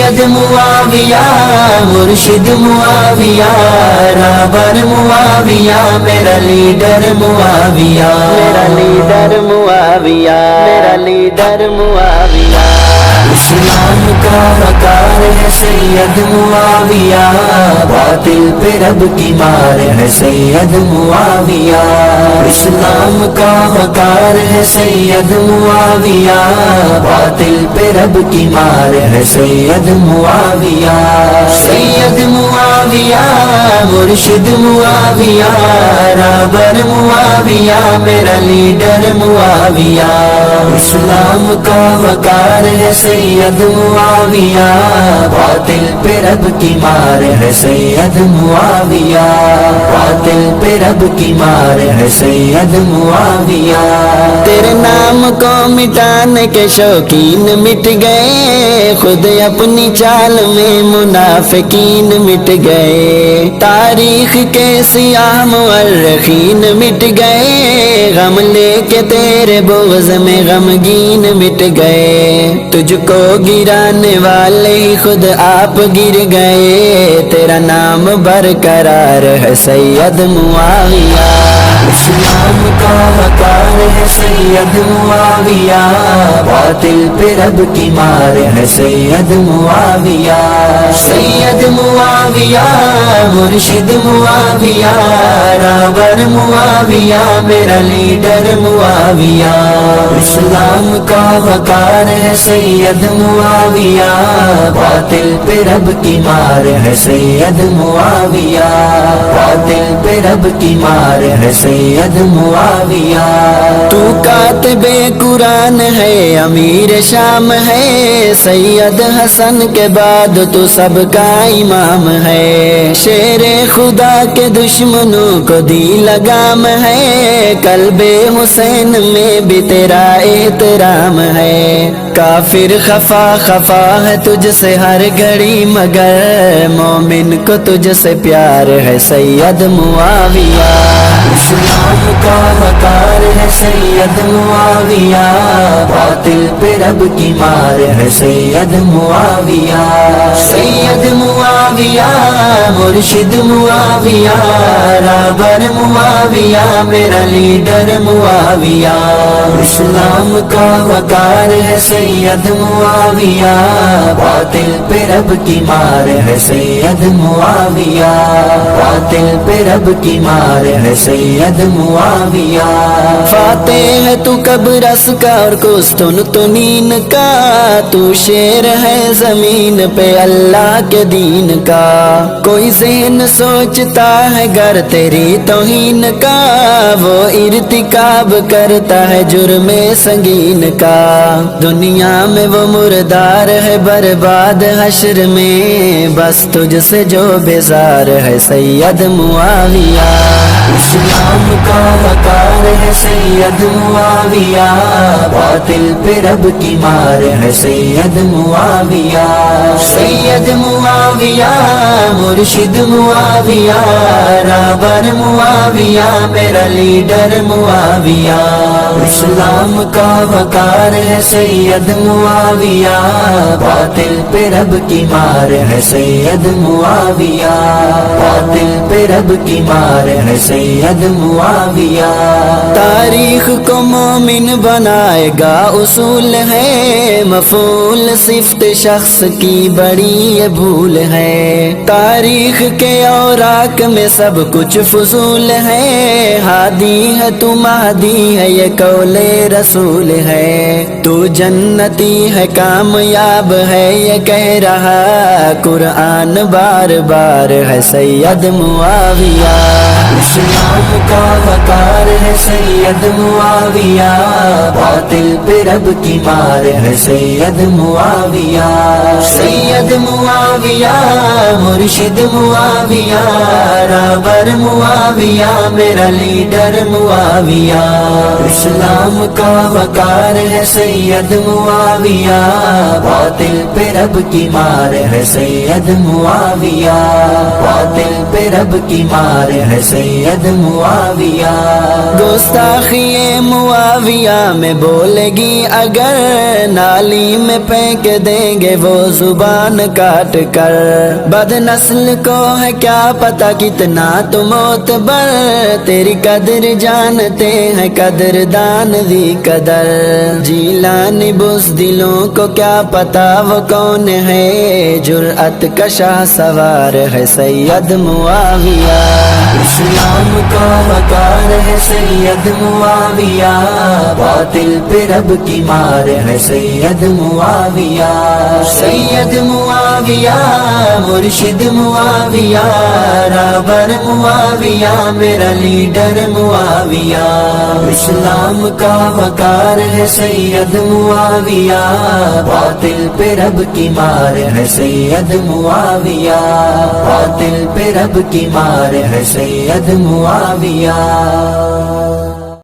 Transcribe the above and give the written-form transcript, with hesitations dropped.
سید معاویہ مرشد معاویہ رہبر معاویہ میرا لیڈر معاویہ میرا لیڈر معاویہ میرا لیڈر معاویہ اسلام کا وقار ہے سید معاویہ باطل پہ رب کی مار ہے سید معاویہ اسلام کا وقار ہے سید معاویہ باطل پہ رب کی مار ہے سید معاویہ سید معاویہ مرشد معاویہ رہبر معاویہ میرا لیڈر معاویہ اسلام کا وقار ہے سید معاویہ باطل پہ رب کی مار ہے سید معاویہ باطل پہ رب کی مار ہے سید معاویہ تیرے نام کو مٹانے کے شوقین مٹ گئے خود اپنی چال میں منافقین مٹ گئے تاریخ کے سیاہ مورخین مٹ گئے غم لے کے تیرے بغض میں غمگین مٹ گئے تجھ کو گرانے والے ہی خود آپ گر گئے تیرا نام برقرار ہے سید معاویہ اسلام کا وقار ہے سید معاویہ باطل پہ رب کی مار ہے سید معاویہ سید معاویہ مرشد معاویہ رہبر معاویہ میرا لیڈر معاویہ اسلام کا وقار ہے سید معاویہ باطل پہ رب کی مار ہے سید معاویہ باطل پہ رب کی مار ہے سید معاویہ تو کاتب قرآن ہے امیر شام ہے سید حسن کے بعد تو سب کا امام ہے شیر خدا کے دشمنوں کو دی لگام ہے قلب حسین میں بھی تیرا احترام ہے کافر خفا خفا ہے تجھ سے ہر گھڑی مگر مومن کو تجھ سے پیار ہے سید معاویہ اسلام کا وقار ہے سید معاویہ باطل پہ رب کی مار ہے سید معاویہ سید معاویہ مرشد معاویہ رہبر معاویہ میرا لیڈر معاویہ اسلام کا وقار ہے سید معاویہ باطل پہ رب کی مار ہے سید معاویہ باطل پہ رب کی مار ہے سید معاویہ فاتح ہے تو قبرص کا اور قسطنطنین کا تو شیر ہے زمین پہ اللہ کے دین کا کوئی ذہن سوچتا ہے گر تیری توہین کا وہ ارتکاب کرتا ہے جرم سنگین کا دنیا میں وہ مردار ہے برباد حشر میں بس تجھ سے جو بیزار ہے سید معاویہ اسلام کا وقار ہے سید معاویہ باطل پہ رب کی مار ہے سید معاویہ سید معاویہ مرشد معاویہ رہبر معاویہ میرا لیڈر معاویہ اسلام کا وقار ہے سید معاویہ باطل پہ رب کی مار ہے سید معاویہ باطل پہ رب کی مار ہے سید معاویہ تاریخ کو مومن بنائے گا اصول ہے مفعول صفت شخص کی بڑی یہ بھول ہے تاریخ کے اوراق میں سب کچھ فضول ہے ہادی ہے تو مہدی ہے یہ قول رسول ہے تو جنتی ہے کامیاب ہے یہ کہہ رہا قرآن بار بار ہے سید معاویہ اسلام کا وقار ہے سید معاویہ باطل پہ رب کی مار ہے سید معاویہ سید معاویہ مرشد معاویہ رہبر معاویہ میرا لیڈر معاویہ اسلام کا وقار ہے سید معاویہ باطل پہ رب کی مار ہے سید معاویہ باطل پہ رب کی مار ہے سید معاویہ معاویہ گستاخی معاویہ میں بولے گی اگر نالی میں پھینک دیں گے وہ زبان کاٹ کر بد نسل کو ہے کیا پتا کتنا تو معتبر تیری قدر جانتے ہیں قدردان دی قدر جیلانی بزدلوں کو کیا پتا وہ کون ہے جرأت کا شاہ سوار ہے سید معاویہ اسلام کا وقار ہے سید معاویہ باطل پہ رب کی مار ہے سید معاویہ سید معاویہ مرشد معاویہ رہبر معاویہ میرا لیڈر معاویہ اسلام کا وقار ہے سید معاویہ باطل پہ رب کی مار ہے سید معاویہ باطل پہ رب کی مار ہے سید معاویہ